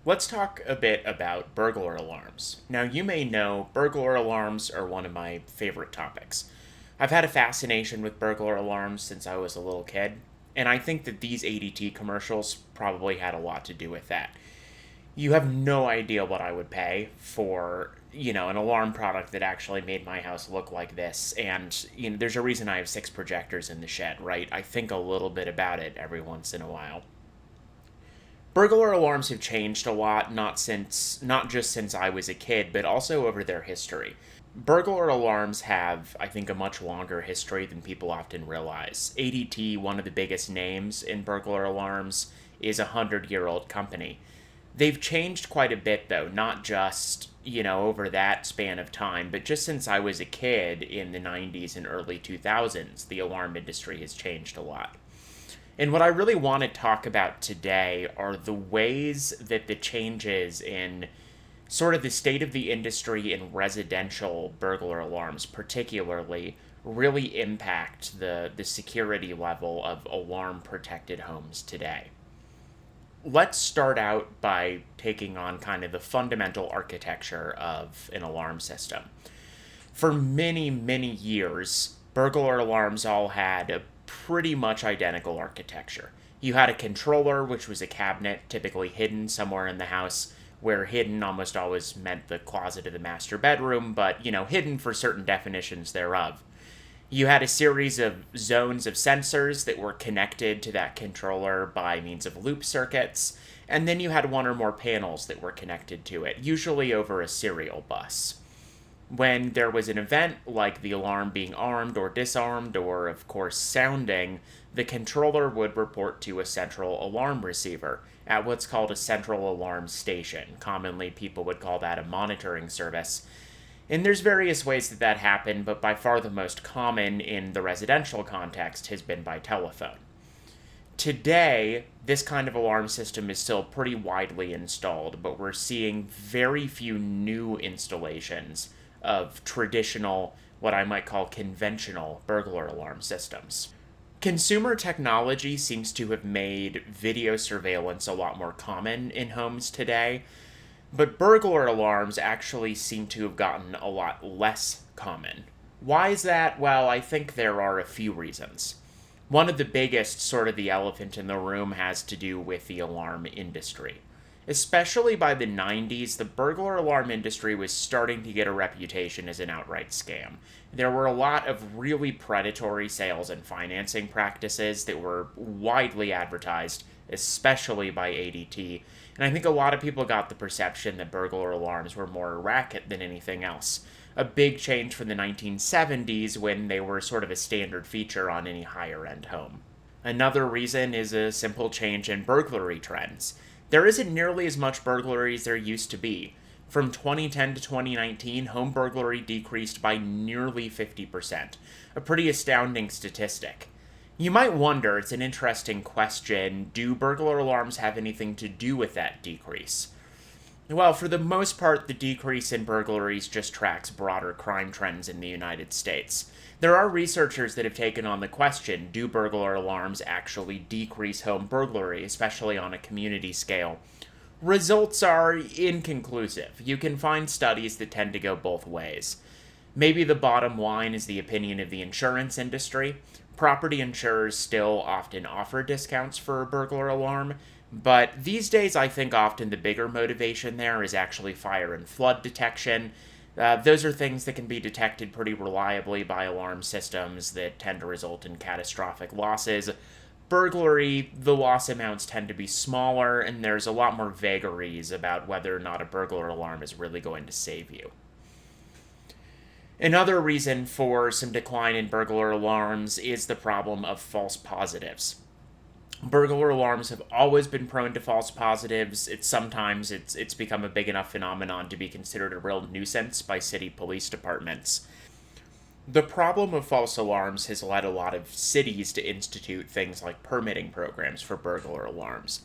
Let's talk a bit about burglar alarms. Now, you may know burglar alarms are one of my favorite topics. I've had a fascination with burglar alarms since I was a little kid, and I think that these ADT commercials probably had a lot to do with that. You have no idea what I would pay for, an alarm product that actually made my house look like this. And, there's a reason I have six projectors in the shed, right? I think a little bit about it every once in a while. Burglar alarms have changed a lot, not just since I was a kid, but also over their history. Burglar alarms have, I think, a much longer history than people often realize. ADT, one of the biggest names in burglar alarms, is a 100-year-old company. They've changed quite a bit, though, not just, over that span of time, but just since I was a kid in the 90s and early 2000s, the alarm industry has changed a lot. And what I really want to talk about today are the ways that the changes in sort of the state of the industry in residential burglar alarms, particularly, really impact the security level of alarm protected homes today. Let's start out by taking on kind of the fundamental architecture of an alarm system. For many, many years, burglar alarms all had a pretty much identical architecture. You had a controller, which was a cabinet, typically hidden somewhere in the house, where hidden almost always meant the closet of the master bedroom, but, hidden for certain definitions thereof. You had a series of zones of sensors that were connected to that controller by means of loop circuits, and then you had one or more panels that were connected to it, usually over a serial bus. When there was an event like the alarm being armed or disarmed, or of course sounding, the controller would report to a central alarm receiver at what's called a central alarm station. Commonly, people would call that a monitoring service. And there's various ways that that happened, but by far the most common in the residential context has been by telephone. Today, this kind of alarm system is still pretty widely installed, but we're seeing very few new installations of traditional, what I might call conventional burglar alarm systems. Consumer technology seems to have made video surveillance a lot more common in homes today, but burglar alarms actually seem to have gotten a lot less common. Why is that? Well, I think there are a few reasons. One of the biggest, sort of the elephant in the room, has to do with the alarm industry. Especially by the 90s, the burglar alarm industry was starting to get a reputation as an outright scam. There were a lot of really predatory sales and financing practices that were widely advertised, especially by ADT, and I think a lot of people got the perception that burglar alarms were more a racket than anything else. A big change from the 1970s when they were sort of a standard feature on any higher end home. Another reason is a simple change in burglary trends. There isn't nearly as much burglary as there used to be. From 2010 to 2019, home burglary decreased by nearly 50%, a pretty astounding statistic. You might wonder, it's an interesting question, do burglar alarms have anything to do with that decrease? Well, for the most part, the decrease in burglaries just tracks broader crime trends in the United States. There are researchers that have taken on the question, do burglar alarms actually decrease home burglary, especially on a community scale? Results are inconclusive. You can find studies that tend to go both ways. Maybe the bottom line is the opinion of the insurance industry. Property insurers still often offer discounts for a burglar alarm, but these days I think often the bigger motivation there is actually fire and flood detection. Those are things that can be detected pretty reliably by alarm systems that tend to result in catastrophic losses. Burglary, the loss amounts tend to be smaller, and there's a lot more vagaries about whether or not a burglar alarm is really going to save you. Another reason for some decline in burglar alarms is the problem of false positives. Burglar alarms have always been prone to false positives. It's become a big enough phenomenon to be considered a real nuisance by city police departments. The problem of false alarms has led a lot of cities to institute things like permitting programs for burglar alarms.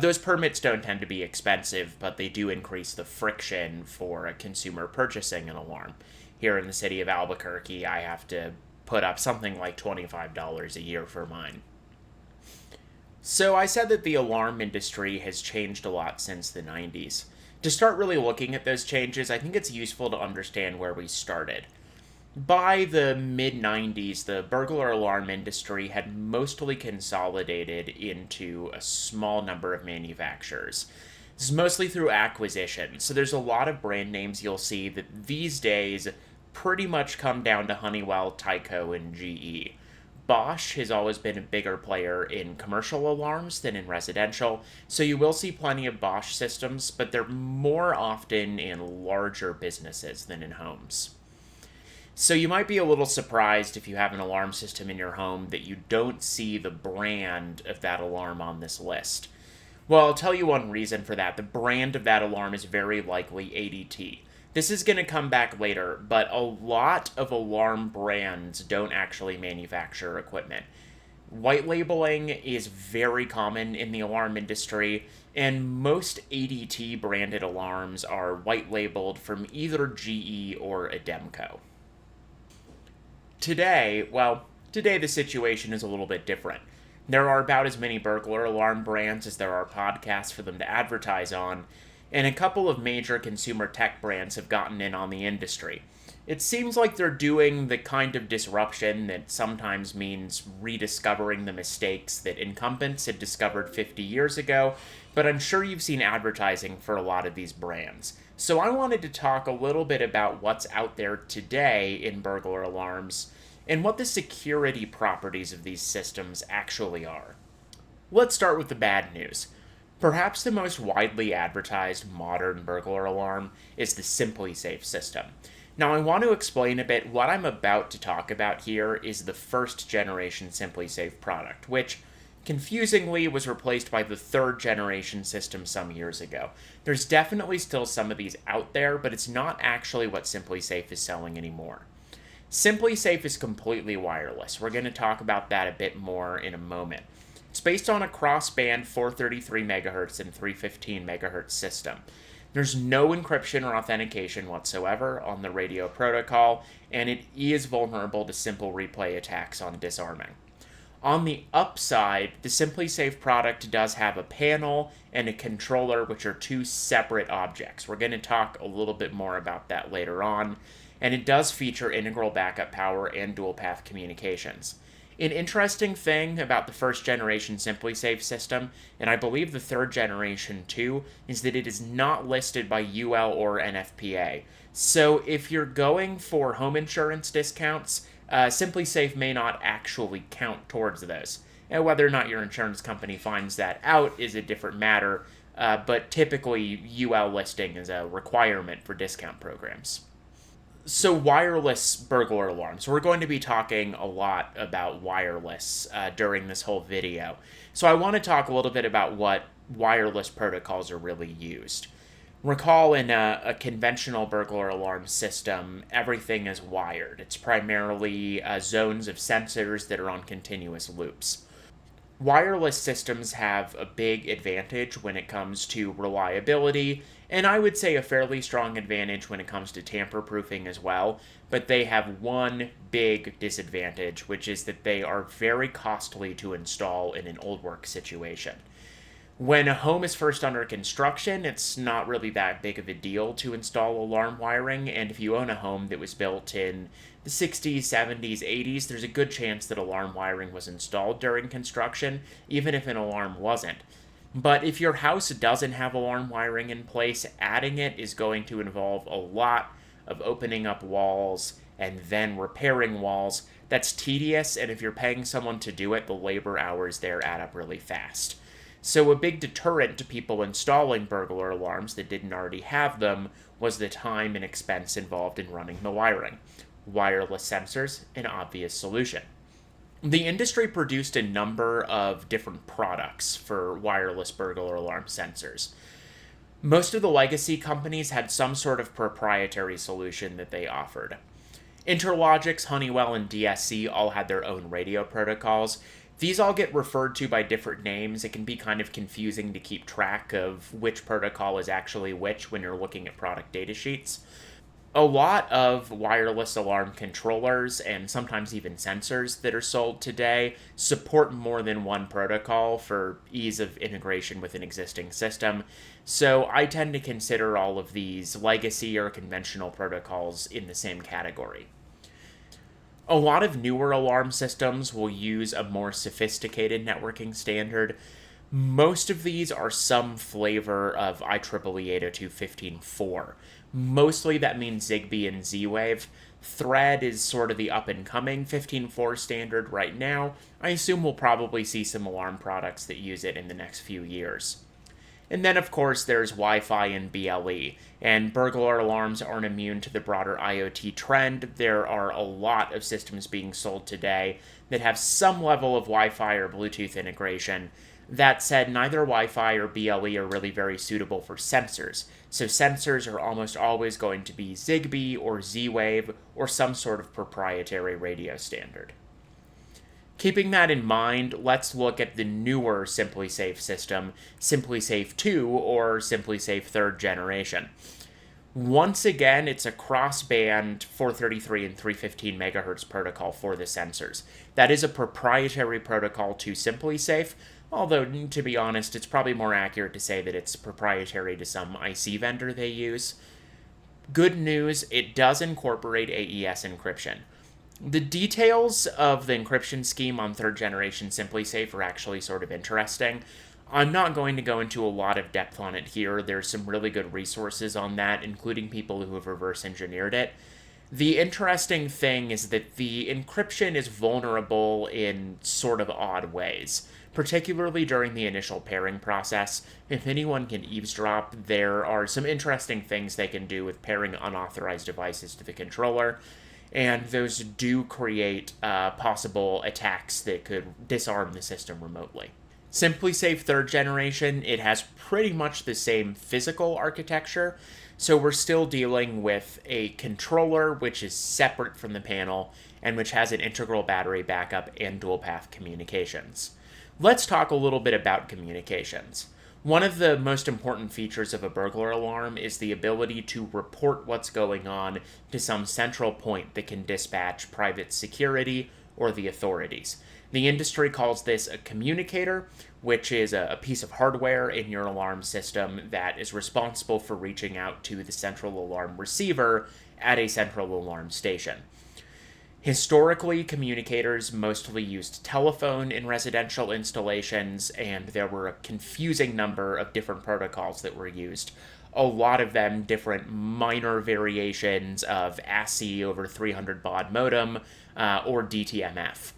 Those permits don't tend to be expensive, but they do increase the friction for a consumer purchasing an alarm. Here in the city of Albuquerque, I have to put up something like $25 a year for mine. So I said that the alarm industry has changed a lot since the 90s. To start really looking at those changes, I think it's useful to understand where we started. By the mid 90s, the burglar alarm industry had mostly consolidated into a small number of manufacturers. This is mostly through acquisition, so there's a lot of brand names you'll see that these days pretty much come down to Honeywell, Tyco, and GE. Bosch has always been a bigger player in commercial alarms than in residential, so you will see plenty of Bosch systems, but they're more often in larger businesses than in homes. So you might be a little surprised if you have an alarm system in your home that you don't see the brand of that alarm on this list. Well, I'll tell you one reason for that. The brand of that alarm is very likely ADT. This is going to come back later, but a lot of alarm brands don't actually manufacture equipment. White labeling is very common in the alarm industry, and most ADT branded alarms are white labeled from either GE or Ademco. Today the situation is a little bit different. There are about as many burglar alarm brands as there are podcasts for them to advertise on, and a couple of major consumer tech brands have gotten in on the industry. It seems like they're doing the kind of disruption that sometimes means rediscovering the mistakes that incumbents had discovered 50 years ago, but I'm sure you've seen advertising for a lot of these brands. So I wanted to talk a little bit about what's out there today in burglar alarms and what the security properties of these systems actually are. Let's start with the bad news. Perhaps the most widely advertised modern burglar alarm is the SimpliSafe system. Now, I want to explain a bit. What I'm about to talk about here is the first generation SimpliSafe product, which confusingly was replaced by the third generation system some years ago. There's definitely still some of these out there, but it's not actually what SimpliSafe is selling anymore. SimpliSafe is completely wireless. We're going to talk about that a bit more in a moment. It's based on a cross-band 433 MHz and 315 MHz system. There's no encryption or authentication whatsoever on the radio protocol, and it is vulnerable to simple replay attacks on disarming. On the upside, the SimpliSafe product does have a panel and a controller, which are two separate objects. We're going to talk a little bit more about that later on, and it does feature integral backup power and dual-path communications. An interesting thing about the first generation SimpliSafe system, and I believe the third generation too, is that it is not listed by UL or NFPA. So if you're going for home insurance discounts, SimpliSafe may not actually count towards those. And whether or not your insurance company finds that out is a different matter, but typically UL listing is a requirement for discount programs. So wireless burglar alarms. We're going to be talking a lot about wireless during this whole video. So I want to talk a little bit about what wireless protocols are really used. Recall in a conventional burglar alarm system, everything is wired. It's primarily zones of sensors that are on continuous loops. Wireless systems have a big advantage when it comes to reliability, and I would say a fairly strong advantage when it comes to tamper-proofing as well, but they have one big disadvantage, which is that they are very costly to install in an old work situation. When a home is first under construction, it's not really that big of a deal to install alarm wiring, and if you own a home that was built in the 60s, 70s, 80s, there's a good chance that alarm wiring was installed during construction, even if an alarm wasn't. But if your house doesn't have alarm wiring in place, adding it is going to involve a lot of opening up walls and then repairing walls. That's tedious, and if you're paying someone to do it, the labor hours there add up really fast. So a big deterrent to people installing burglar alarms that didn't already have them was the time and expense involved in running the wiring. Wireless sensors, an obvious solution. The industry produced a number of different products for wireless burglar alarm sensors. Most of the legacy companies had some sort of proprietary solution that they offered. Interlogix, Honeywell, and DSC all had their own radio protocols. These all get referred to by different names. It can be kind of confusing to keep track of which protocol is actually which when you're looking at product data sheets. A lot of wireless alarm controllers and sometimes even sensors that are sold today support more than one protocol for ease of integration with an existing system. So I tend to consider all of these legacy or conventional protocols in the same category. A lot of newer alarm systems will use a more sophisticated networking standard. Most of these are some flavor of IEEE 802.15.4. Mostly that means Zigbee and Z-Wave. Thread is sort of the up-and-coming 15.4 standard right now. I assume we'll probably see some alarm products that use it in the next few years. And then, of course, there's Wi-Fi and BLE, and burglar alarms aren't immune to the broader IoT trend. There are a lot of systems being sold today that have some level of Wi-Fi or Bluetooth integration. That said, neither Wi-Fi or BLE are really very suitable for sensors, so sensors are almost always going to be Zigbee or Z-Wave or some sort of proprietary radio standard. Keeping that in mind, let's look at the newer SimpliSafe system, SimpliSafe 2 or SimpliSafe 3rd generation. Once again, it's a cross-band 433 and 315 MHz protocol for the sensors. That is a proprietary protocol to SimpliSafe, although, to be honest, it's probably more accurate to say that it's proprietary to some IC vendor they use. Good news, it does incorporate AES encryption. The details of the encryption scheme on 3rd generation SimpliSafe are actually sort of interesting. I'm not going to go into a lot of depth on it here. There's some really good resources on that, including people who have reverse engineered it. The interesting thing is that the encryption is vulnerable in sort of odd ways, particularly during the initial pairing process. If anyone can eavesdrop, there are some interesting things they can do with pairing unauthorized devices to the controller, and those do create possible attacks that could disarm the system remotely. SimpliSafe 3rd generation, it has pretty much the same physical architecture, so we're still dealing with a controller which is separate from the panel and which has an integral battery backup and dual-path communications. Let's talk a little bit about communications. One of the most important features of a burglar alarm is the ability to report what's going on to some central point that can dispatch private security or the authorities. The industry calls this a communicator, which is a piece of hardware in your alarm system that is responsible for reaching out to the central alarm receiver at a central alarm station. Historically, communicators mostly used telephone in residential installations, and there were a confusing number of different protocols that were used. A lot of them different minor variations of ASCII over 300 baud modem or DTMF.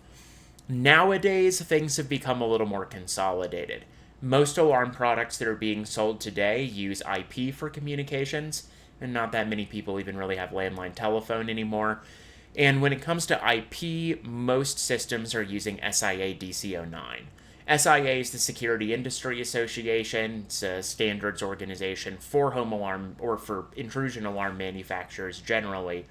Nowadays, things have become a little more consolidated. Most alarm products that are being sold today use IP for communications, and not that many people even really have landline telephone anymore. And when it comes to IP, most systems are using SIA DC09. SIA is the Security Industry Association. It's a standards organization for home alarm or for intrusion alarm manufacturers generally.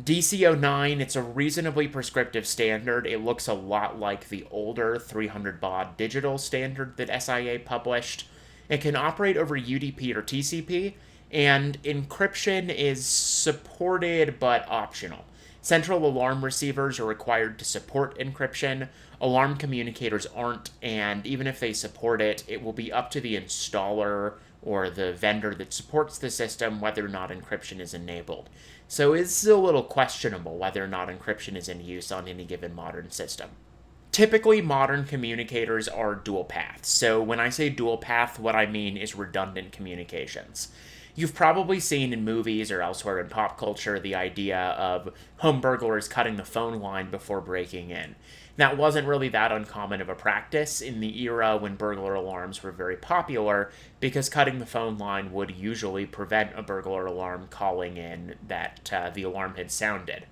DC09, it's a reasonably prescriptive standard. It looks a lot like the older 300 baud digital standard that SIA published. It can operate over UDP or TCP, and encryption is supported but optional. Central alarm receivers are required to support encryption. Alarm communicators aren't, and even if they support it, it will be up to the installer or the vendor that supports the system whether or not encryption is enabled. So it's a little questionable whether or not encryption is in use on any given modern system. Typically, modern communicators are dual path. So when I say dual path, what I mean is redundant communications. You've probably seen in movies or elsewhere in pop culture the idea of home burglars cutting the phone line before breaking in. That wasn't really that uncommon of a practice in the era when burglar alarms were very popular, because cutting the phone line would usually prevent a burglar alarm calling in that the alarm had sounded.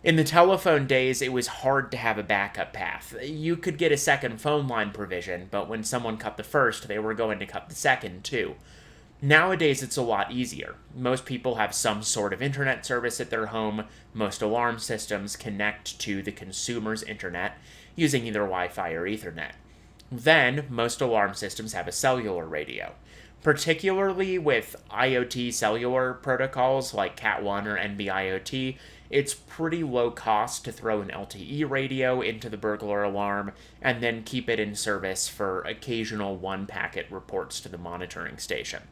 In the telephone days, it was hard to have a backup path. You could get a second phone line provision, but when someone cut the first, they were going to cut the second too. Nowadays, it's a lot easier. Most people have some sort of internet service at their home. Most alarm systems connect to the consumer's internet using either Wi-Fi or Ethernet. Then, most alarm systems have a cellular radio. Particularly with IoT cellular protocols like Cat1 or NB-IoT, it's pretty low cost to throw an LTE radio into the burglar alarm and then keep it in service for occasional one-packet reports to the monitoring station.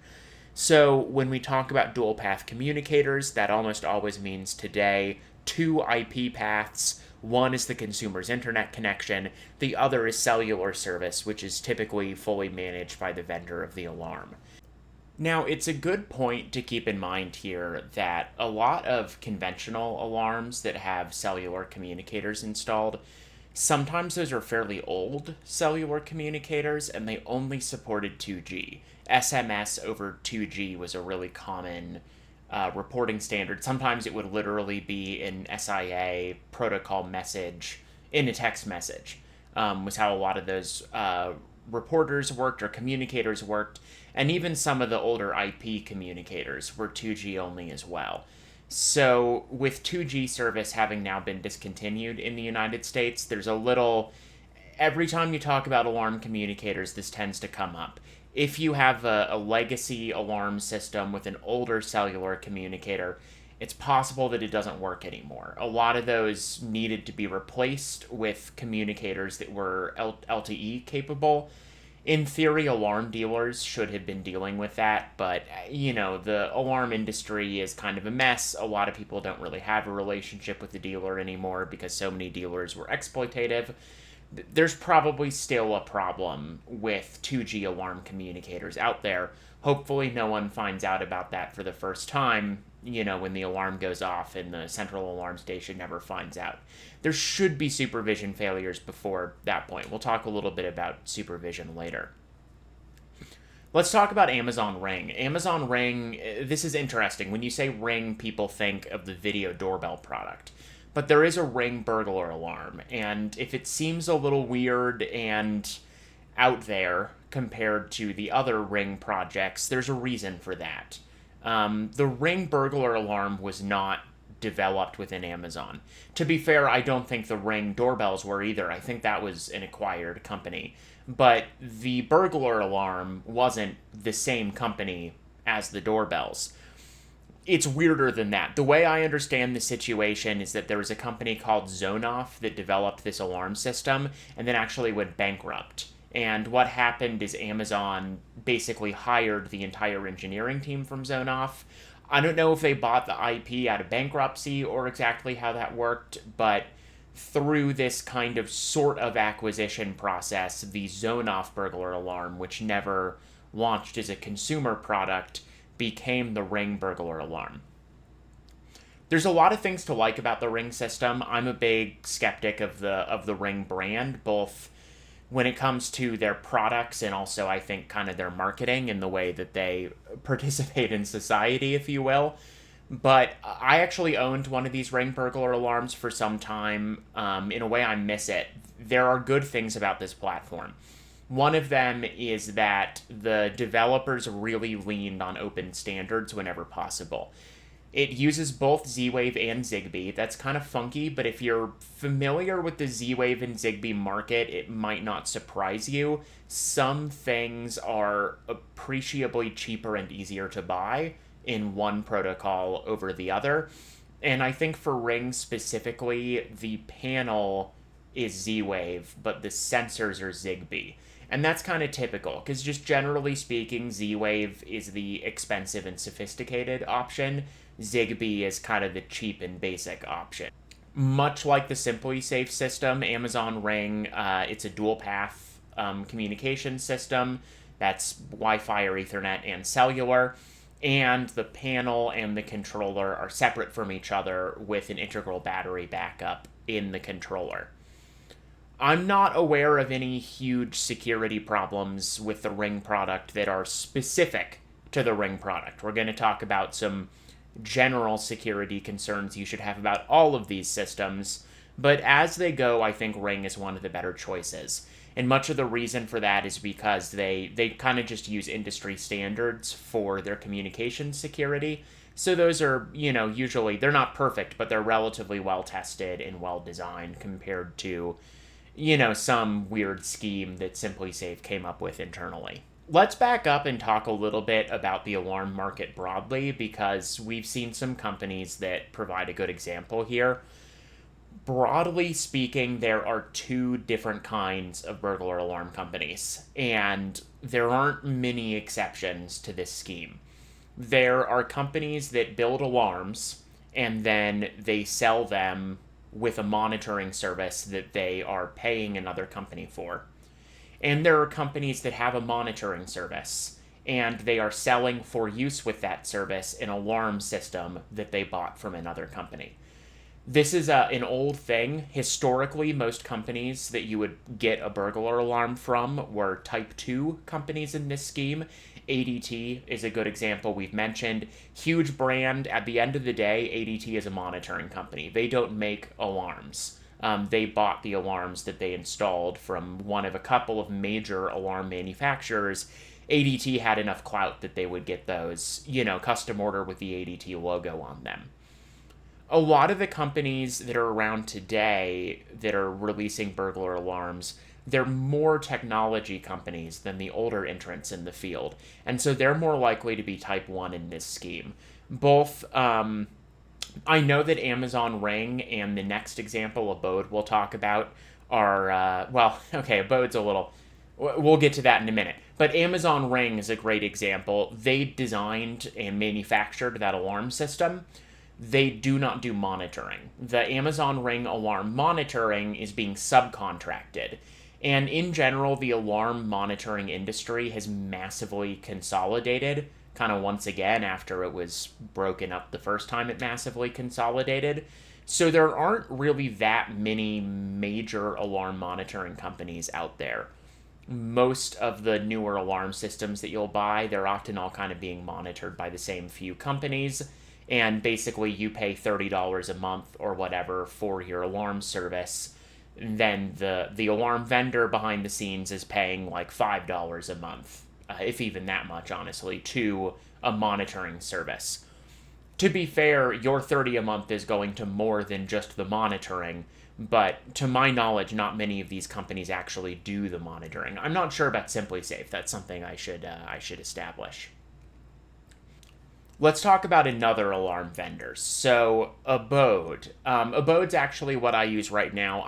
So when we talk about dual path communicators, that almost always means today two IP paths. One is the consumer's internet connection, the other is cellular service, which is typically fully managed by the vendor of the alarm. Now, it's a good point to keep in mind here that a lot of conventional alarms that have cellular communicators installed, sometimes those are fairly old cellular communicators and they only supported 2G. SMS over 2G was a really common reporting standard. Sometimes it would literally be an SIA protocol message in a text message, was how a lot of those reporters worked or communicators worked. And even some of the older IP communicators were 2G only as well. So, with 2G service having now been discontinued in the United States, there's a little. Every time you talk about alarm communicators, this tends to come up. If you have a legacy alarm system with an older cellular communicator, it's possible that it doesn't work anymore. A lot of those needed to be replaced with communicators that were LTE capable. In theory, alarm dealers should have been dealing with that, but, the alarm industry is kind of a mess. A lot of people don't really have a relationship with the dealer anymore because so many dealers were exploitative. There's probably still a problem with 2G alarm communicators out there. Hopefully no one finds out about that for the first time, when the alarm goes off and the central alarm station never finds out. There should be supervision failures before that point. We'll talk a little bit about supervision later. Let's talk about Amazon Ring. Amazon Ring, this is interesting. When you say Ring, people think of the video doorbell product. But there is a Ring burglar alarm, and if it seems a little weird and out there compared to the other Ring projects, there's a reason for that. The Ring burglar alarm was not developed within Amazon. To be fair, I don't think the Ring doorbells were either. I think that was an acquired company. But the burglar alarm wasn't the same company as the doorbells. It's weirder than that. The way I understand the situation is that there was a company called Zonoff that developed this alarm system and then actually went bankrupt. And what happened is Amazon basically hired the entire engineering team from Zonoff. I don't know if they bought the IP out of bankruptcy or exactly how that worked, but through this kind of sort of acquisition process, the Zonoff burglar alarm, which never launched as a consumer product, became the Ring burglar alarm. There's a lot of things to like about the Ring system. I'm a big skeptic of the Ring brand, both when it comes to their products and also I think kind of their marketing and the way that they participate in society, if you will. But I actually owned one of these Ring burglar alarms for some time. In a way, I miss it. There are good things about this platform. One of them is that the developers really leaned on open standards whenever possible. It uses both Z-Wave and Zigbee. That's kind of funky, but if you're familiar with the Z-Wave and Zigbee market, it might not surprise you. Some things are appreciably cheaper and easier to buy in one protocol over the other. And I think for Ring specifically, the panel is Z-Wave, but the sensors are Zigbee. And that's kind of typical, because just generally speaking, Z-Wave is the expensive and sophisticated option. Zigbee is kind of the cheap and basic option. Much like the SimpliSafe system, Amazon Ring, it's a dual path communication system. That's Wi-Fi or Ethernet and cellular. And the panel and the controller are separate from each other with an integral battery backup in the controller. I'm not aware of any huge security problems with the Ring product that are specific to the Ring product. We're going to talk about some general security concerns you should have about all of these systems, but as they go, I think Ring is one of the better choices. And much of the reason for that is because they kind of just use industry standards for their communication security. So those are, usually, they're not perfect, but they're relatively well tested and well designed compared to some weird scheme that SimpliSafe came up with internally. Let's back up and talk a little bit about the alarm market broadly because we've seen some companies that provide a good example here. Broadly speaking, there are two different kinds of burglar alarm companies, and there aren't many exceptions to this scheme. There are companies that build alarms and then they sell them with a monitoring service that they are paying another company for. And there are companies that have a monitoring service and they are selling for use with that service an alarm system that they bought from another company. This is an old thing. Historically, most companies that you would get a burglar alarm from were Type 2 companies in this scheme. ADT is a good example we've mentioned. Huge brand. At the end of the day, ADT is a monitoring company. They don't make alarms. They bought the alarms that they installed from one of a couple of major alarm manufacturers. ADT had enough clout that they would get those, custom order with the ADT logo on them. A lot of the companies that are around today that are releasing burglar alarms, they're more technology companies than the older entrants in the field. And so they're more likely to be type 1 in this scheme. Both, I know that Amazon Ring and the next example, Abode, we'll talk about are, Abode's a little, we'll get to that in a minute. But Amazon Ring is a great example. They designed and manufactured that alarm system. They do not do monitoring. The Amazon Ring alarm monitoring is being subcontracted. And in general, the alarm monitoring industry has massively consolidated, kind of once again after it was broken up the first time it massively consolidated. So there aren't really that many major alarm monitoring companies out there. Most of the newer alarm systems that you'll buy, they're often all kind of being monitored by the same few companies. And basically you pay $30 a month or whatever for your alarm service. Then the alarm vendor behind the scenes is paying like $5 a month, if even that much, honestly, to a monitoring service. To be fair, your $30 a month is going to more than just the monitoring, but to my knowledge, not many of these companies actually do the monitoring. I'm not sure about SimpliSafe. That's something I should establish. Let's talk about another alarm vendor. So, Abode. Abode's actually what I use right now.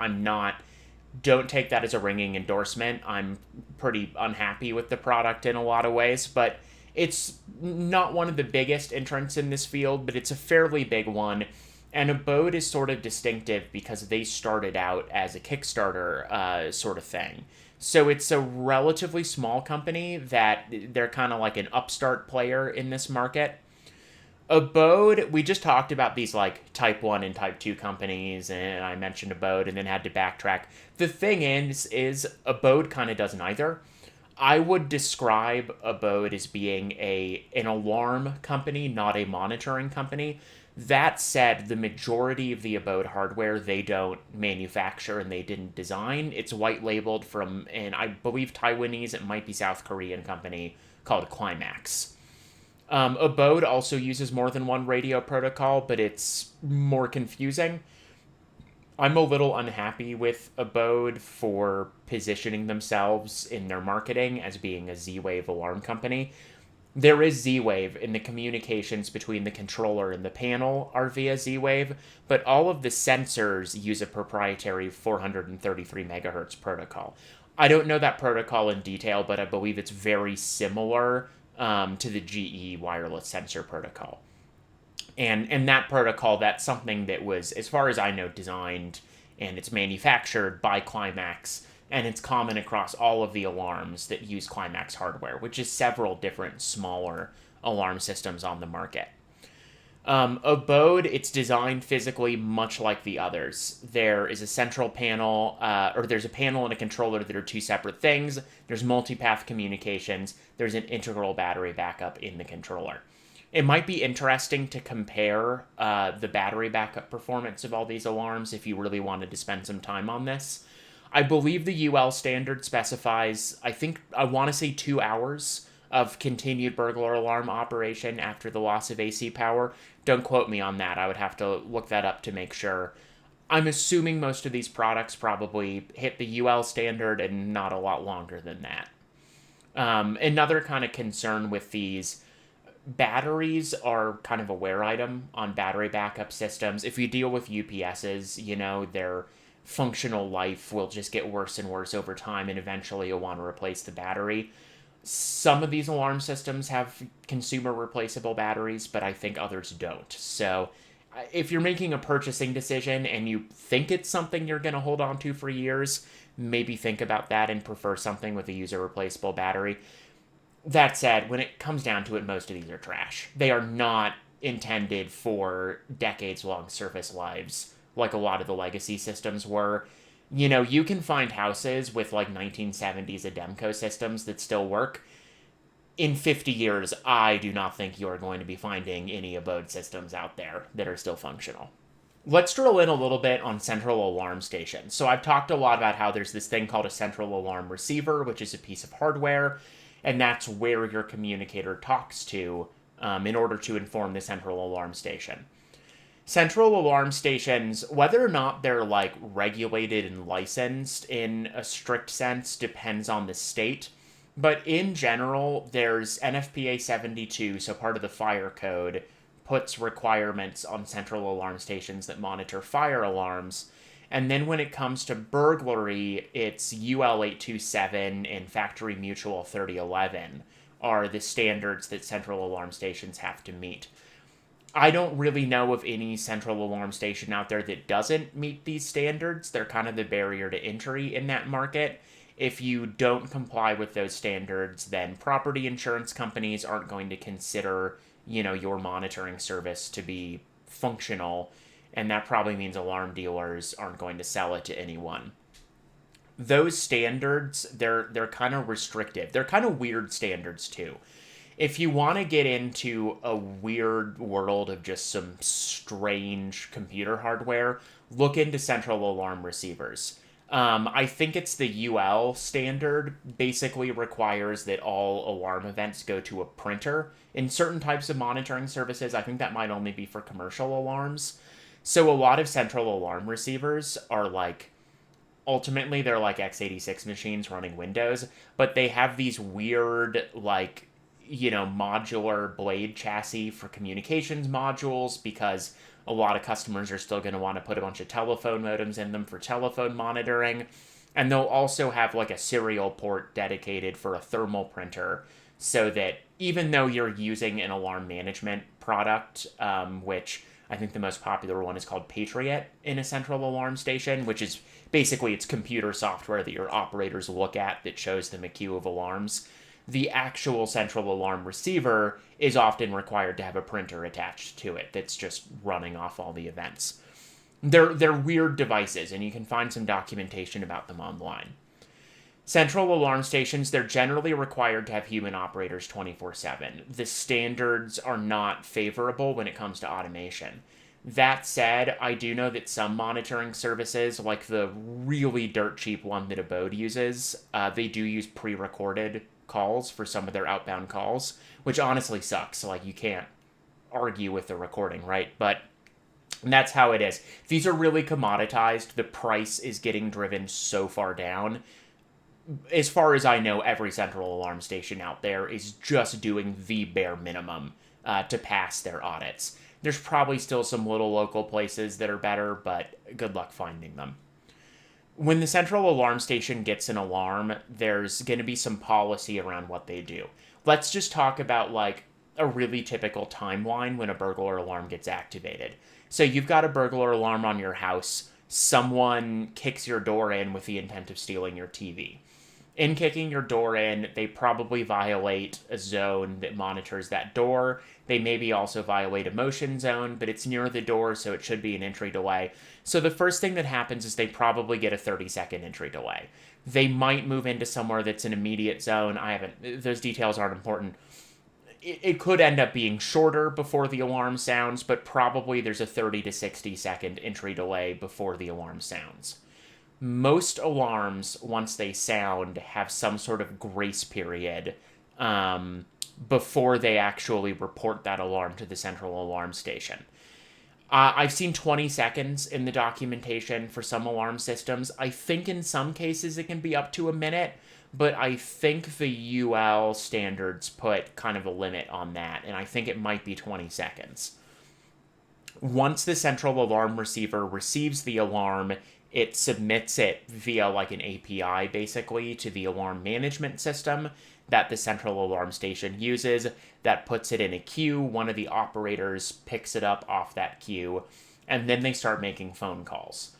Don't take that as a ringing endorsement. I'm pretty unhappy with the product in a lot of ways, but it's not one of the biggest entrants in this field, but it's a fairly big one. And Abode is sort of distinctive because they started out as a Kickstarter sort of thing. So it's a relatively small company that they're kind of like an upstart player in this market. Abode, we just talked about these like type 1 and type 2 companies, and I mentioned Abode and then had to backtrack. The thing is Abode kind of does neither. I would describe Abode as being an alarm company, not a monitoring company. That said, the majority of the Abode hardware they don't manufacture and they didn't design. It's white labeled from an, I believe, Taiwanese, it might be South Korean company called Climax. Abode also uses more than one radio protocol, but it's more confusing. I'm a little unhappy with Abode for positioning themselves in their marketing as being a Z-Wave alarm company. There is Z-Wave, and the communications between the controller and the panel are via Z-Wave, but all of the sensors use a proprietary 433 megahertz protocol. I don't know that protocol in detail, but I believe it's very similar to the GE wireless sensor protocol. And that protocol, that's something that was, as far as I know, designed and it's manufactured by Climax, and it's common across all of the alarms that use Climax hardware, which is several different smaller alarm systems on the market. Abode, it's designed physically much like the others. There is a central panel, or there's a panel and a controller that are two separate things. There's multipath communications. There's an integral battery backup in the controller. It might be interesting to compare the battery backup performance of all these alarms if you really wanted to spend some time on this. I believe the UL standard specifies, I want to say 2 hours of continued burglar alarm operation after the loss of AC power. Don't quote me on that. I would have to look that up to make sure. I'm assuming most of these products probably hit the UL standard and not a lot longer than that. Another kind of concern with these batteries are kind of a wear item on battery backup systems. If you deal with UPSs, their functional life will just get worse and worse over time, and eventually you'll want to replace the battery. Some of these alarm systems have consumer replaceable batteries, but I think others don't. So if you're making a purchasing decision and you think it's something you're going to hold on to for years, maybe think about that and prefer something with a user replaceable battery. That said, when it comes down to it, most of these are trash. They are not intended for decades-long service lives like a lot of the legacy systems were. You can find houses with like 1970s Ademco systems that still work. In 50 years, I do not think you're going to be finding any Abode systems out there that are still functional. Let's drill in a little bit on central alarm stations. So I've talked a lot about how there's this thing called a central alarm receiver, which is a piece of hardware, and that's where your communicator talks to in order to inform the central alarm station. Central alarm stations, whether or not they're like regulated and licensed in a strict sense, depends on the state. But in general, there's NFPA 72, so part of the fire code, puts requirements on central alarm stations that monitor fire alarms. And then when it comes to burglary, it's UL 827 and Factory Mutual 3011 are the standards that central alarm stations have to meet. I don't really know of any central alarm station out there that doesn't meet these standards. They're kind of the barrier to entry in that market. If you don't comply with those standards, then property insurance companies aren't going to consider, your monitoring service to be functional, and that probably means alarm dealers aren't going to sell it to anyone. Those standards, they're kind of restrictive. They're kind of weird standards too. If you want to get into a weird world of just some strange computer hardware, look into central alarm receivers. I think it's the UL standard basically requires that all alarm events go to a printer. In certain types of monitoring services, I think that might only be for commercial alarms. So a lot of central alarm receivers are ultimately they're like x86 machines running Windows, but they have these weird modular blade chassis for communications modules because a lot of customers are still going to want to put a bunch of telephone modems in them for telephone monitoring. And they'll also have a serial port dedicated for a thermal printer so that even though you're using an alarm management product, which I think the most popular one is called Patriot in a central alarm station, which is basically it's computer software that your operators look at that shows them a queue of alarms. The actual central alarm receiver is often required to have a printer attached to it that's just running off all the events. They're weird devices, and you can find some documentation about them online. Central alarm stations, they're generally required to have human operators 24/7. The standards are not favorable when it comes to automation. That said, I do know that some monitoring services, like the really dirt cheap one that Abode uses, they do use pre-recorded calls for some of their outbound calls, which honestly sucks. You can't argue with the recording, right? But that's how it is. These are really commoditized. The price is getting driven so far down. As far as I know, every central alarm station out there is just doing the bare minimum to pass their audits. There's probably still some little local places that are better, but good luck finding them. When the central alarm station gets an alarm, there's going to be some policy around what they do. Let's just talk about a really typical timeline when a burglar alarm gets activated. So you've got a burglar alarm on your house. Someone kicks your door in with the intent of stealing your TV. In kicking your door in, they probably violate a zone that monitors that door. They maybe also violate a motion zone, but it's near the door, so it should be an entry delay. So the first thing that happens is they probably get a 30-second entry delay. They might move into somewhere that's an immediate zone. Those details aren't important. It could end up being shorter before the alarm sounds, but probably there's a 30 to 60-second entry delay before the alarm sounds. Most alarms, once they sound, have some sort of grace period before they actually report that alarm to the central alarm station. I've seen 20 seconds in the documentation for some alarm systems. I think in some cases it can be up to a minute, but I think the UL standards put kind of a limit on that, and I think it might be 20 seconds. Once the central alarm receiver receives the alarm, it submits it via like an API basically to the alarm management system that the central alarm station uses. That puts it in a queue. One of the operators picks it up off that queue, and then they start making phone calls.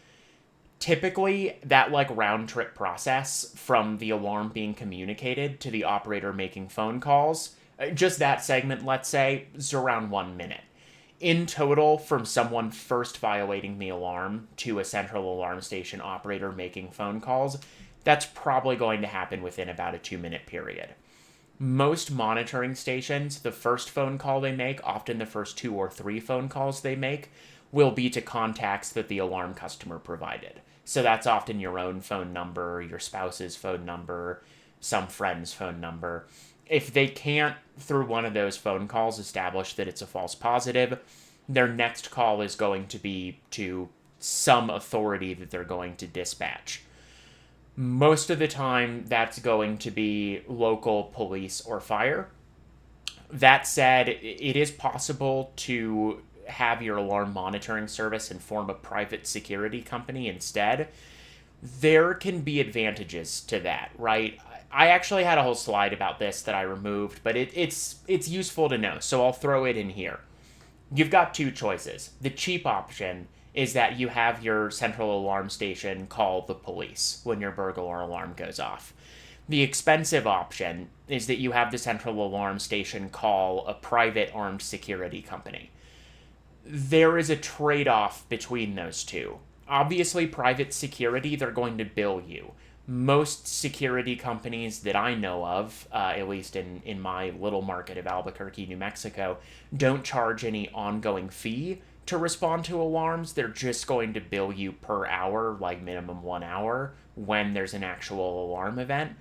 Typically, that like round trip process from the alarm being communicated to the operator making phone calls, just that segment, let's say, is around 1 minute. In total, from someone first violating the alarm to a central alarm station operator making phone calls, that's probably going to happen within about a 2 minute period. Most monitoring stations, the first phone call they make, often the first 2 or 3 phone calls they make, will be to contacts that the alarm customer provided. So that's often your own phone number, your spouse's phone number, some friend's phone number. If they can't, through one of those phone calls, establish that it's a false positive, their next call is going to be to some authority that they're going to dispatch. Most of the time, that's going to be local police or fire. That said, it is possible to have your alarm monitoring service and form a private security company instead. There can be advantages to that, right? I actually had a whole slide about this that I removed, but it's useful to know, so I'll throw it in here. You've got 2 choices. The cheap option is that you have your central alarm station call the police when your burglar alarm goes off. The expensive option is that you have the central alarm station call a private armed security company. There is a trade-off between those two. Obviously, private security, they're going to bill you. Most security companies that I know of, at least in my little market of Albuquerque, New Mexico, don't charge any ongoing fee to respond to alarms. They're just going to bill you per hour, like minimum 1 hour, when there's an actual alarm event.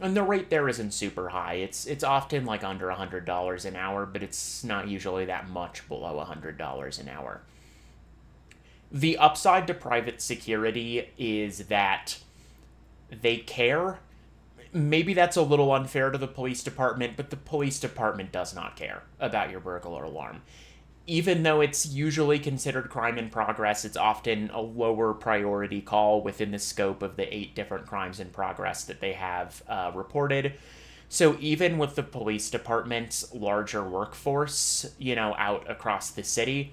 And the rate there isn't super high. It's often like under $100 an hour, but it's not usually that much below $100 an hour. The upside to private security is that they care. Maybe that's a little unfair to the police department, but the police department does not care about your burglar alarm. Even though it's usually considered crime in progress, it's often a lower priority call within the scope of the 8 different crimes in progress that they have reported. So even with the police department's larger workforce, out across the city,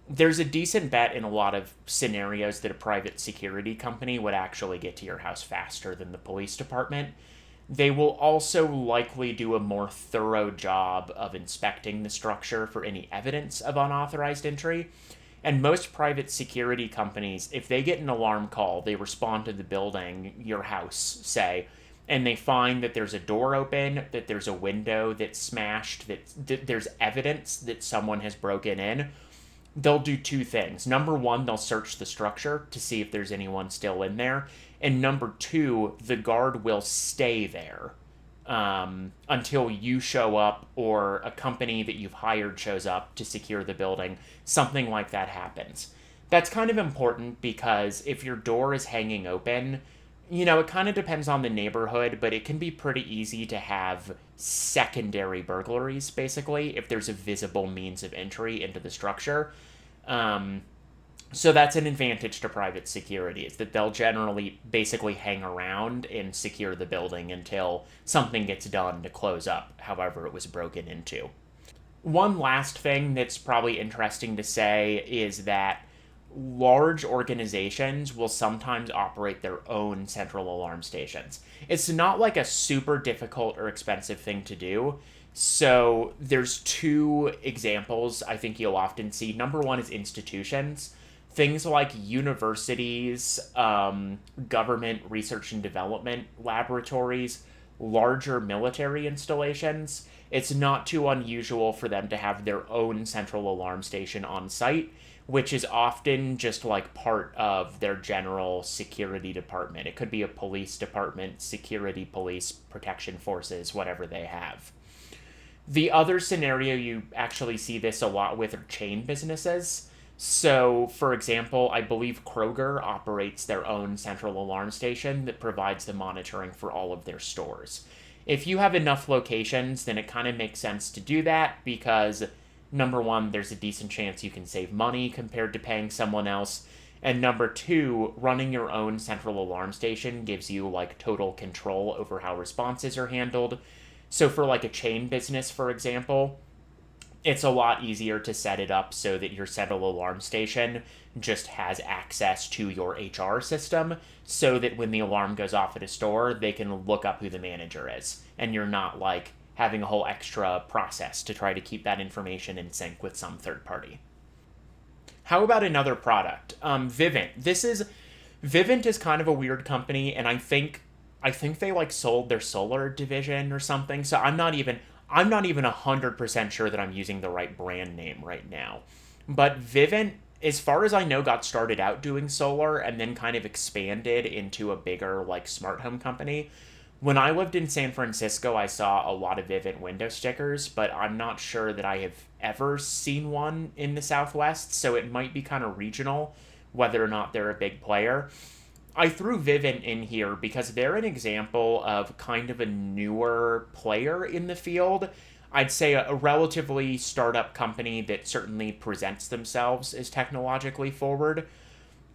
there's a decent bet in a lot of scenarios that a private security company would actually get to your house faster than the police department. They will also likely do a more thorough job of inspecting the structure for any evidence of unauthorized entry. And most private security companies, if they get an alarm call, they respond to the building, your house, say, and they find that there's a door open, that there's a window that's smashed, that there's evidence that someone has broken in. They'll do 2 things. Number 1, they'll search the structure to see if there's anyone still in there. And number 2, the guard will stay there until you show up or a company that you've hired shows up to secure the building. Something like that happens. That's kind of important because if your door is hanging open, it kind of depends on the neighborhood, but it can be pretty easy to have secondary burglaries, basically, if there's a visible means of entry into the structure. So that's an advantage to private security, is that they'll generally basically hang around and secure the building until something gets done to close up, however it was broken into. One last thing that's probably interesting to say is that large organizations will sometimes operate their own central alarm stations. It's not like a super difficult or expensive thing to do. So there's 2 examples I think you'll often see. Number 1 is institutions. Things like universities, government research and development laboratories, larger military installations. It's not too unusual for them to have their own central alarm station on site, which is often just like part of their general security department. It could be a police department, security police, protection forces, whatever they have. The other scenario you actually see this a lot with are chain businesses. So, for example, I believe Kroger operates their own central alarm station that provides the monitoring for all of their stores. If you have enough locations, then it kind of makes sense to do that because, number one, there's a decent chance you can save money compared to paying someone else. And number two, running your own central alarm station gives you like total control over how responses are handled. So, for like a chain business, for example, it's a lot easier to set it up so that your central alarm station just has access to your HR system so that when the alarm goes off at a store, they can look up who the manager is. And you're not like having a whole extra process to try to keep that information in sync with some third party. How about another product? Vivint. Vivint is kind of a weird company, and I think they like sold their solar division or something. So I'm not even 100% sure that I'm using the right brand name right now. But Vivint, as far as I know, got started out doing solar and then kind of expanded into a bigger like smart home company. When I lived in San Francisco, I saw a lot of Vivint window stickers, but I'm not sure that I have ever seen one in the Southwest, so it might be kind of regional, whether or not they're a big player. I threw Vivint in here because they're an example of kind of a newer player in the field. I'd say a relatively startup company that certainly presents themselves as technologically forward,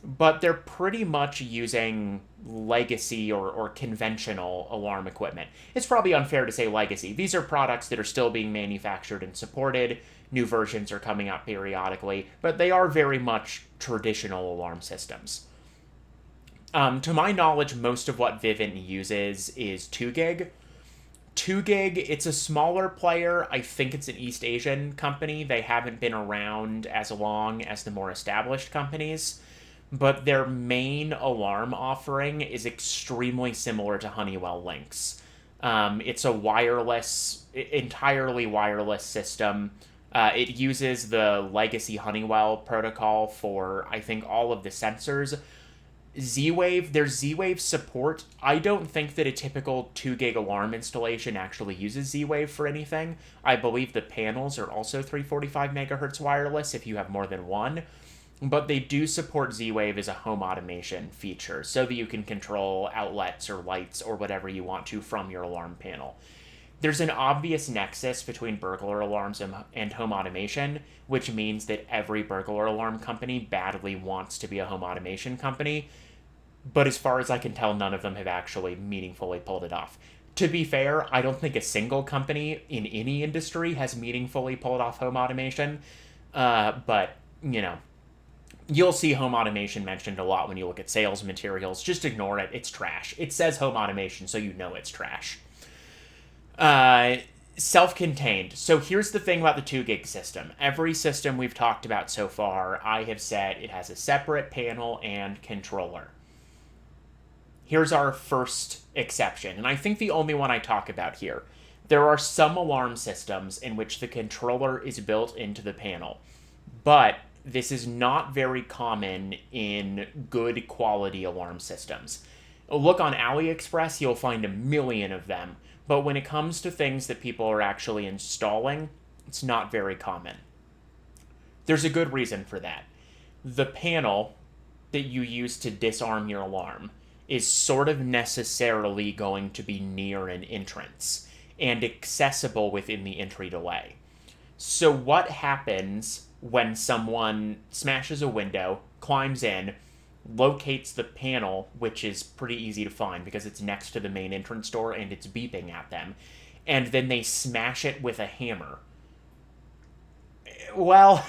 but they're pretty much using legacy or conventional alarm equipment. It's probably unfair to say legacy. These are products that are still being manufactured and supported. New versions are coming out periodically, but they are very much traditional alarm systems. To my knowledge, most of what Vivint uses is 2 gig. 2 gig, it's a smaller player. I think it's an East Asian company. They haven't been around as long as the more established companies, but their main alarm offering is extremely similar to Honeywell Lynx. It's a entirely wireless system. It uses the legacy Honeywell protocol for, I think, all of the sensors. There's Z-Wave support. I don't think that a typical 2 gig alarm installation actually uses Z-Wave for anything. I believe the panels are also 345 megahertz wireless if you have more than one, but they do support Z-Wave as a home automation feature so that you can control outlets or lights or whatever you want to from your alarm panel. There's an obvious nexus between burglar alarms and home automation, which means that every burglar alarm company badly wants to be a home automation company. But as far as I can tell, none of them have actually meaningfully pulled it off. To be fair, I don't think a single company in any industry has meaningfully pulled off home automation. But, you'll see home automation mentioned a lot when you look at sales materials. Just ignore it. It's trash. It says home automation, so you know it's trash. Self-contained. So here's the thing about the 2 gig system. Every system we've talked about so far, I have said it has a separate panel and controller. Here's our first exception, and I think the only one I talk about here. There are some alarm systems in which the controller is built into the panel, but this is not very common in good quality alarm systems. Look on AliExpress, you'll find a million of them, but when it comes to things that people are actually installing, it's not very common. There's a good reason for that. The panel that you use to disarm your alarm is sort of necessarily going to be near an entrance and accessible within the entry delay. So what happens when someone smashes a window, climbs in, locates the panel, which is pretty easy to find because it's next to the main entrance door and it's beeping at them, and then they smash it with a hammer? Well,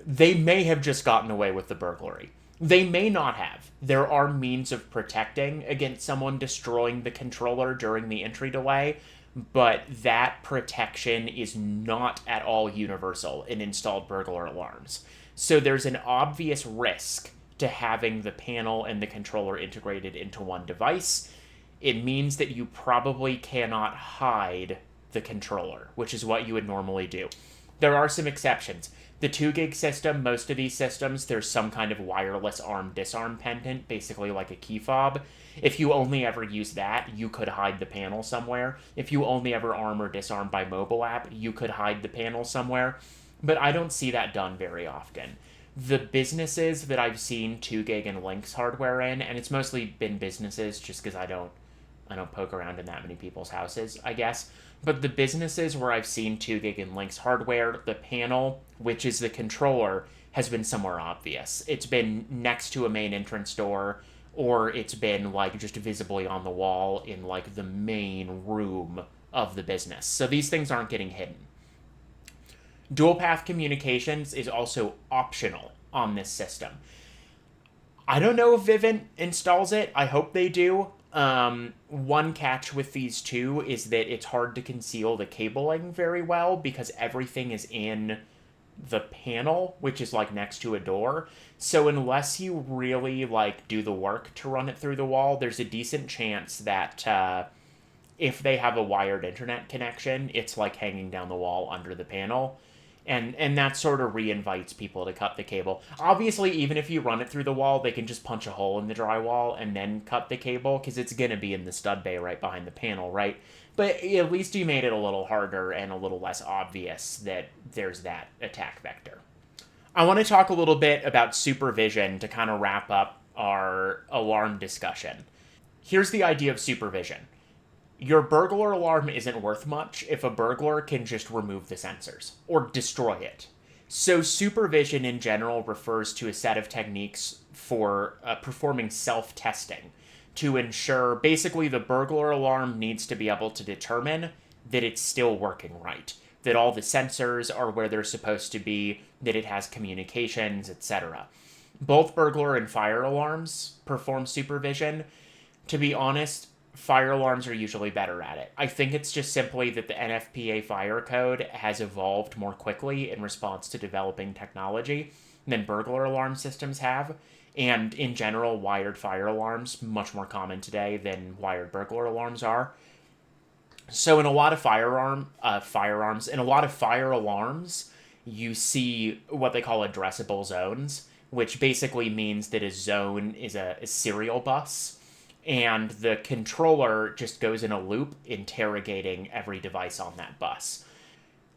they may have just gotten away with the burglary. They may not have. There are means of protecting against someone destroying the controller during the entry delay, but that protection is not at all universal in installed burglar alarms. So there's an obvious risk to having the panel and the controller integrated into one device. It means that you probably cannot hide the controller, which is what you would normally do. There are some exceptions. The 2 gig system, most of these systems, there's some kind of wireless arm-disarm pendant, basically like a key fob. If you only ever use that, you could hide the panel somewhere. If you only ever arm or disarm by mobile app, you could hide the panel somewhere. but I don't see that done very often. The businesses that I've seen 2 gig and Lynx hardware in, and it's mostly been businesses just because I don't poke around in that many people's houses, I guess. But the businesses where I've seen 2 gig and Lynx hardware, the panel, which is the controller, has been somewhere obvious. It's been next to a main entrance door, or it's been like just visibly on the wall in like the main room of the business. So these things aren't getting hidden. Dual path communications is also optional on this system. I don't know if Vivint installs it. I hope they do. One catch with these two is that it's hard to conceal the cabling very well because everything is in the panel, which is like next to a door. So unless you really like do the work to run it through the wall, there's a decent chance that if they have a wired internet connection, it's like hanging down the wall under the panel. And that sort of re-invites people to cut the cable. Obviously, even if you run it through the wall, they can just punch a hole in the drywall and then cut the cable, because it's going to be in the stud bay right behind the panel, right? But at least you made it a little harder and a little less obvious that there's that attack vector. I want to talk a little bit about supervision to kind of wrap up our alarm discussion. Here's the idea of supervision. Your burglar alarm isn't worth much if a burglar can just remove the sensors or destroy it. So supervision in general refers to a set of techniques for performing self-testing to ensure basically the burglar alarm needs to be able to determine that it's still working right, that all the sensors are where they're supposed to be, that it has communications, etc. Both burglar and fire alarms perform supervision. To be honest, fire alarms are usually better at it. I think it's just simply that the NFPA fire code has evolved more quickly in response to developing technology than burglar alarm systems have. And in general, wired fire alarms much more common today than wired burglar alarms are. So in a lot of firearms, in a lot of fire alarms, you see what they call addressable zones, which basically means that a zone is a serial bus, and the controller just goes in a loop interrogating every device on that bus.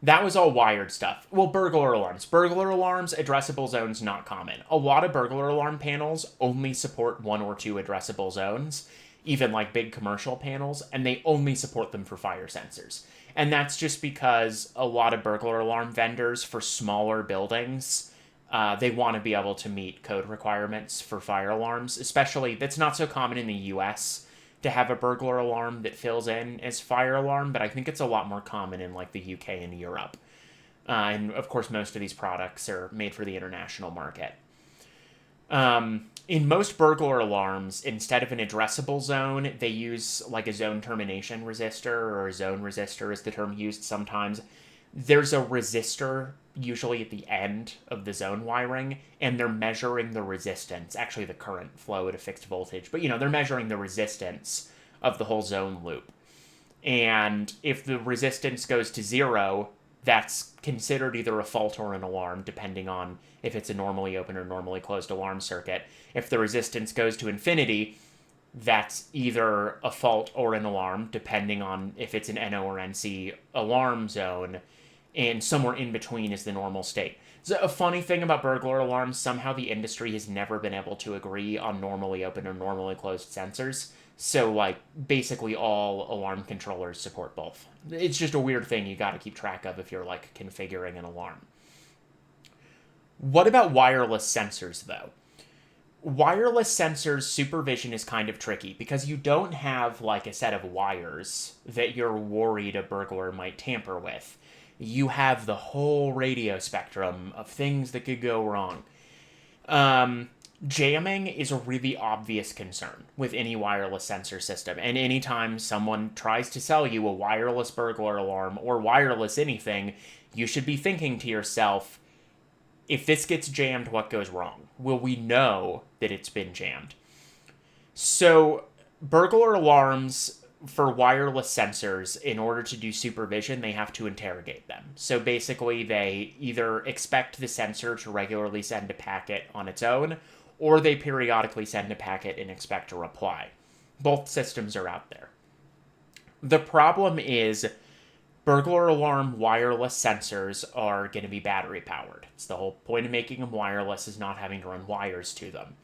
That was all wired stuff. Well, burglar alarms. Burglar alarms, addressable zones, not common. A lot of burglar alarm panels only support 1 or 2 addressable zones, even like big commercial panels, and they only support them for fire sensors. And that's just because a lot of burglar alarm vendors for smaller buildings, they want to be able to meet code requirements for fire alarms, especially that's not so common in the US to have a burglar alarm that fills in as fire alarm, but I think it's a lot more common in like the UK and Europe. And of course, most of these products are made for the international market. In most burglar alarms, instead of an addressable zone, they use like a zone termination resistor, or a zone resistor is the term used sometimes. There's a resistor usually at the end of the zone wiring, and they're measuring the resistance, actually the current flow at a fixed voltage, but they're measuring the resistance of the whole zone loop. And if the resistance goes to 0, that's considered either a fault or an alarm, depending on if it's a normally open or normally closed alarm circuit. If the resistance goes to infinity, that's either a fault or an alarm, depending on if it's an NO or NC alarm zone, and somewhere in between is the normal state. So a funny thing about burglar alarms, somehow the industry has never been able to agree on normally open or normally closed sensors. So, like, basically all alarm controllers support both. It's just a weird thing you gotta keep track of if you're, like, configuring an alarm. What about wireless sensors, though? Wireless sensors supervision is kind of tricky because you don't have, like, a set of wires that you're worried a burglar might tamper with. You have the whole radio spectrum of things that could go wrong. Jamming is a really obvious concern with any wireless sensor system, and anytime someone tries to sell you a wireless burglar alarm or wireless anything, you should be thinking to yourself, if this gets jammed, what goes wrong? Will we know that it's been jammed? So, burglar alarms for wireless sensors, in order to do supervision, they have to interrogate them. So basically, they either expect the sensor to regularly send a packet on its own, or they periodically send a packet and expect a reply. Both systems are out there. The problem is, Burglar alarm wireless sensors are going to be battery powered. It's the whole point of making them wireless is not having to run wires to them.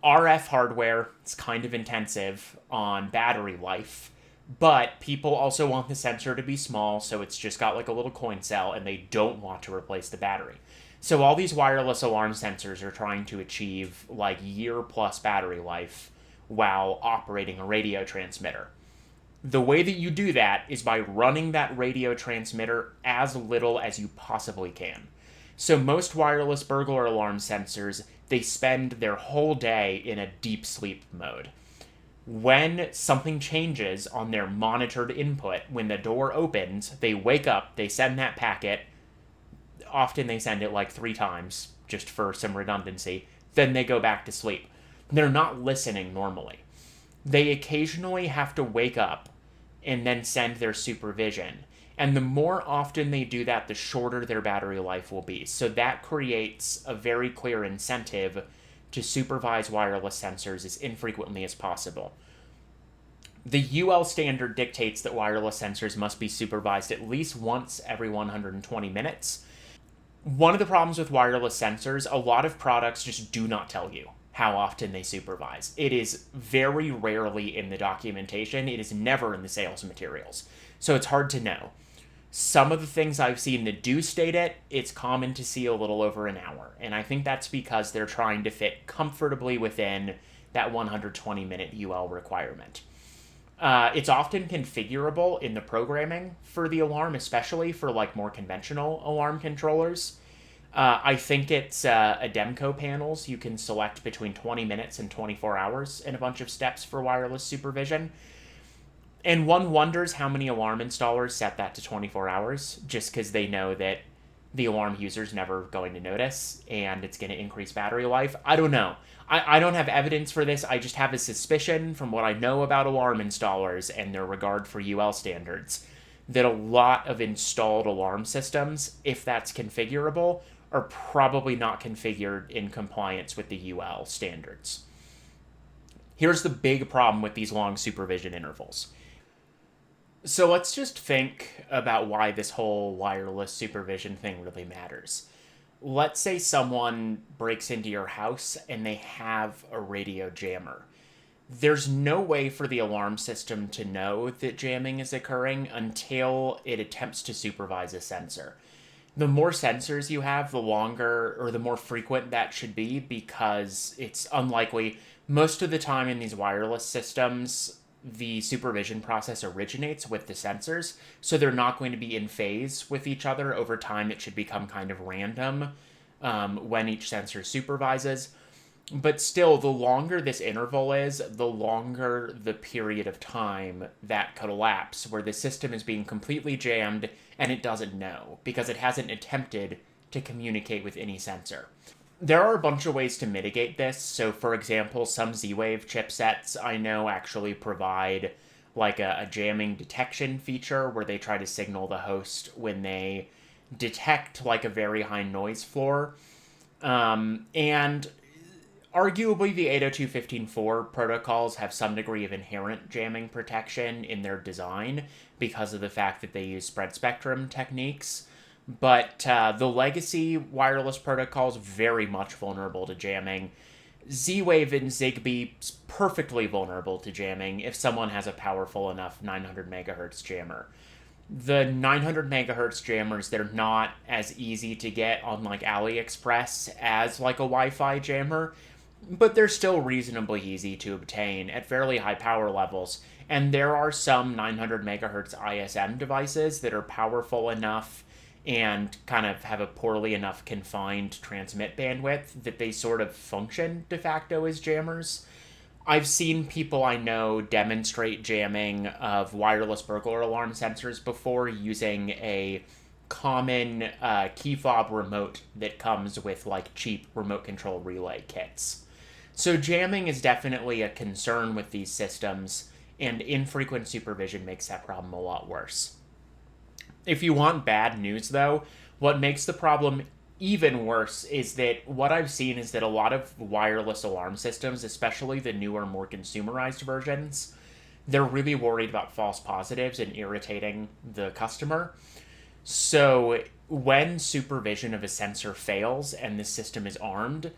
RF hardware is kind of intensive on battery life, but people also want the sensor to be small, so it's just got like a little coin cell, and they don't want to replace the battery. So all these wireless alarm sensors are trying to achieve like year plus battery life while operating a radio transmitter. The way that you do that is by running that radio transmitter as little as you possibly can. So most wireless burglar alarm sensors, they spend their whole day in a deep sleep mode. When something changes on their monitored input, when the door opens, they wake up, they send that packet. Often they send it like 3 times, just for some redundancy. Then they go back to sleep. They're not listening normally. They occasionally have to wake up and then send their supervision. And the more often they do that, the shorter their battery life will be. So that creates a very clear incentive to supervise wireless sensors as infrequently as possible. The UL standard dictates that wireless sensors must be supervised at least once every 120 minutes. One of the problems with wireless sensors, a lot of products just do not tell you how often they supervise. It is very rarely in the documentation. It is never in the sales materials. So it's hard to know. Some of the things I've seen that do state it, it's common to see a little over an hour. And I think that's because they're trying to fit comfortably within that 120-minute UL requirement. It's often configurable in the programming for the alarm, especially for like more conventional alarm controllers. I think it's Ademco panels. You can select between 20 minutes and 24 hours in a bunch of steps for wireless supervision. And one wonders how many alarm installers set that to 24 hours, just because they know that the alarm user's never going to notice, and it's going to increase battery life. I don't know. I don't have evidence for this. I just have a suspicion from what I know about alarm installers and their regard for UL standards, that a lot of installed alarm systems, if that's configurable, are probably not configured in compliance with the UL standards. Here's the big problem with these long supervision intervals. So let's just think about why this whole wireless supervision thing really matters. Let's say someone breaks into your house and they have a radio jammer. There's no way for the alarm system to know that jamming is occurring until it attempts to supervise a sensor. The more sensors you have, the longer or the more frequent that should be, because it's unlikely. Most of the time in these wireless systems, the supervision process originates with the sensors, so they're not going to be in phase with each other. Over time, it should become kind of random when each sensor supervises. But still, the longer this interval is, the longer the period of time that could elapse where the system is being completely jammed and it doesn't know, because it hasn't attempted to communicate with any sensor. There are a bunch of ways to mitigate this. So, for example, some Z-Wave chipsets I know actually provide like a jamming detection feature where they try to signal the host when they detect like a very high noise floor. And arguably the 802.15.4 protocols have some degree of inherent jamming protection in their design because of the fact that they use spread spectrum techniques. But the legacy wireless protocols very much vulnerable to jamming. Z-Wave and Zigbee perfectly vulnerable to jamming if someone has a powerful enough 900 megahertz jammer. The 900 megahertz jammers, they're not as easy to get on like AliExpress as like a Wi-Fi jammer, but they're still reasonably easy to obtain at fairly high power levels. And there are some 900 megahertz ISM devices that are powerful enough and kind of have a poorly enough confined transmit bandwidth that they sort of function de facto as jammers. I've seen people I know demonstrate jamming of wireless burglar alarm sensors before using a common key fob remote that comes with like cheap remote control relay kits. So jamming is definitely a concern with these systems, and infrequent supervision makes that problem a lot worse. If you want bad news, though, what makes the problem even worse is that what I've seen is that a lot of wireless alarm systems, especially the newer, more consumerized versions, they're really worried about false positives and irritating the customer. So when supervision of a sensor fails and the system is armed,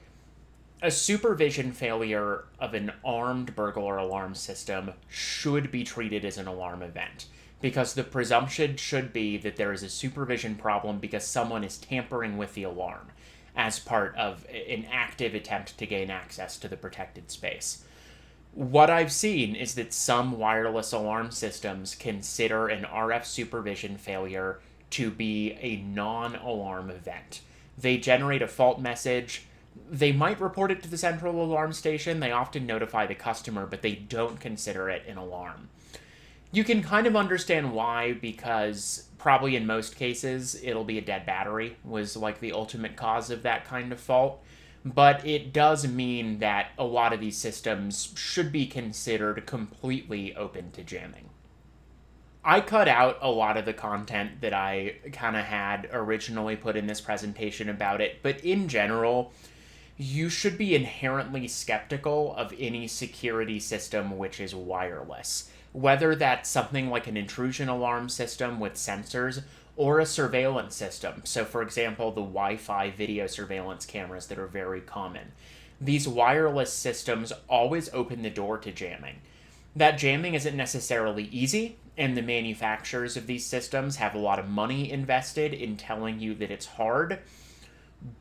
a supervision failure of an armed burglar alarm system should be treated as an alarm event, because the presumption should be that there is a supervision problem because someone is tampering with the alarm as part of an active attempt to gain access to the protected space. What I've seen is that some wireless alarm systems consider an RF supervision failure to be a non-alarm event. They generate a fault message. They might report it to the central alarm station. They often notify the customer, but they don't consider it an alarm. You can kind of understand why, because probably in most cases it'll be a dead battery was like the ultimate cause of that kind of fault. But it does mean that a lot of these systems should be considered completely open to jamming. I cut out a lot of the content that I kind of had originally put in this presentation about it, but in general, you should be inherently skeptical of any security system which is wireless. Whether that's something like an intrusion alarm system with sensors or a surveillance system. So, for example, the Wi-Fi video surveillance cameras that are very common. These wireless systems always open the door to jamming. That jamming isn't necessarily easy, and the manufacturers of these systems have a lot of money invested in telling you that it's hard,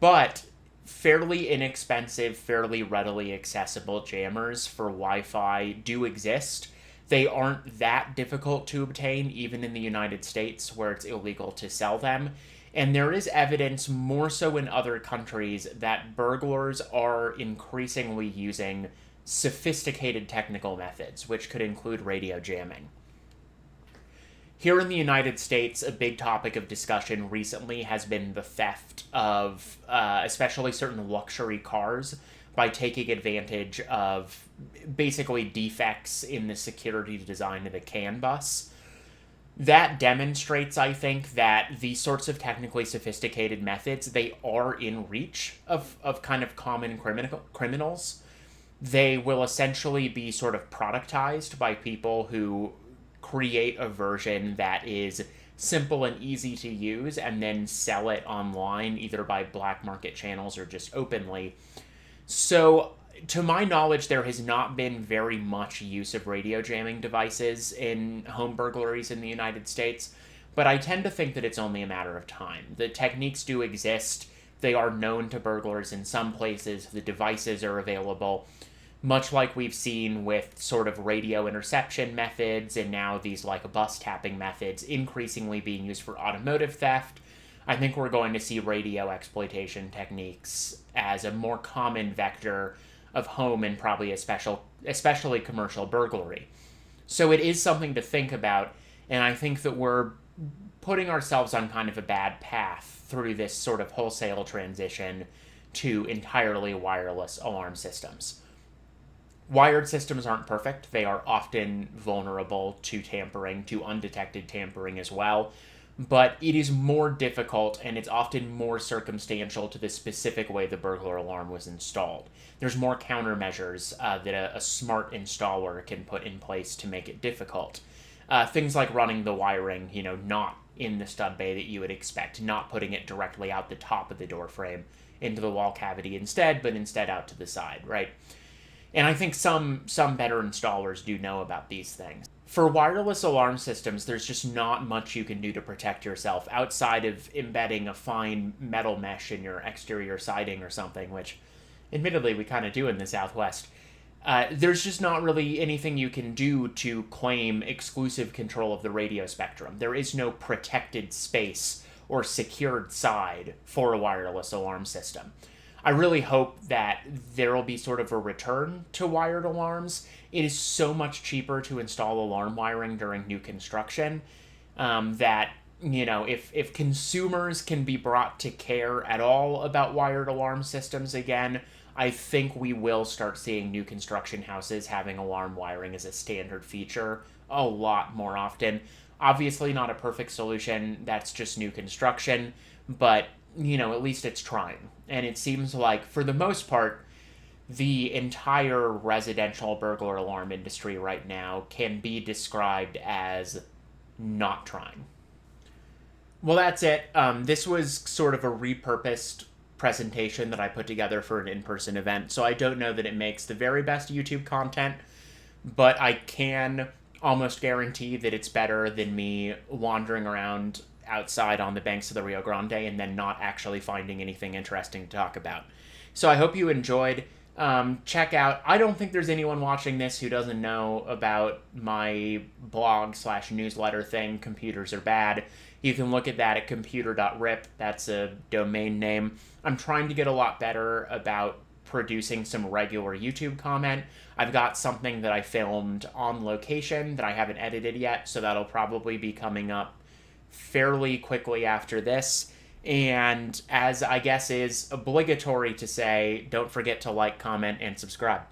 but fairly inexpensive, fairly readily accessible jammers for Wi-Fi do exist. They aren't that difficult to obtain, even in the United States, where it's illegal to sell them. And there is evidence, more so in other countries, that burglars are increasingly using sophisticated technical methods, which could include radio jamming. Here in the United States, a big topic of discussion recently has been the theft of especially certain luxury cars by taking advantage of basically defects in the security design of the CAN bus. That demonstrates, I think, that these sorts of technically sophisticated methods, they are in reach of kind of common criminals. They will essentially be sort of productized by people who create a version that is simple and easy to use and then sell it online, either by black market channels or just openly. So, to my knowledge, there has not been very much use of radio jamming devices in home burglaries in the United States, but I tend to think that it's only a matter of time. The techniques do exist. They are known to burglars in some places. The devices are available, much like we've seen with sort of radio interception methods and now these like bus tapping methods increasingly being used for automotive theft. I think we're going to see radio exploitation techniques as a more common vector of home and probably especially commercial burglary. So it is something to think about, and I think that we're putting ourselves on kind of a bad path through this sort of wholesale transition to entirely wireless alarm systems. Wired systems aren't perfect. They are often vulnerable to tampering, to undetected tampering as well. But it is more difficult, and it's often more circumstantial to the specific way the burglar alarm was installed. There's more countermeasures that a smart installer can put in place to make it difficult. Things like running the wiring, not in the stud bay that you would expect, not putting it directly out the top of the door frame into the wall cavity instead, but instead out to the side, right? And I think some better installers do know about these things. For wireless alarm systems, there's just not much you can do to protect yourself outside of embedding a fine metal mesh in your exterior siding or something, which admittedly we kind of do in the Southwest. There's just not really anything you can do to claim exclusive control of the radio spectrum. There is no protected space or secured side for a wireless alarm system. I really hope that there will be sort of a return to wired alarms. It is so much cheaper to install alarm wiring during new construction that, if consumers can be brought to care at all about wired alarm systems again, I think we will start seeing new construction houses having alarm wiring as a standard feature a lot more often. Obviously not a perfect solution, that's just new construction, but at least it's trying. And it seems like, for the most part, the entire residential burglar alarm industry right now can be described as not trying. Well, that's it. This was sort of a repurposed presentation that I put together for an in-person event, so I don't know that it makes the very best YouTube content, but I can almost guarantee that it's better than me wandering around outside on the banks of the Rio Grande and then not actually finding anything interesting to talk about. So I hope you enjoyed. Check out. I don't think there's anyone watching this who doesn't know about my blog/newsletter thing, Computers Are Bad. You can look at that at computer.rip. That's a domain name. I'm trying to get a lot better about producing some regular YouTube comment. I've got something that I filmed on location that I haven't edited yet, so that'll probably be coming up fairly quickly after this. And as I guess is obligatory to say, don't forget to like, comment, and subscribe.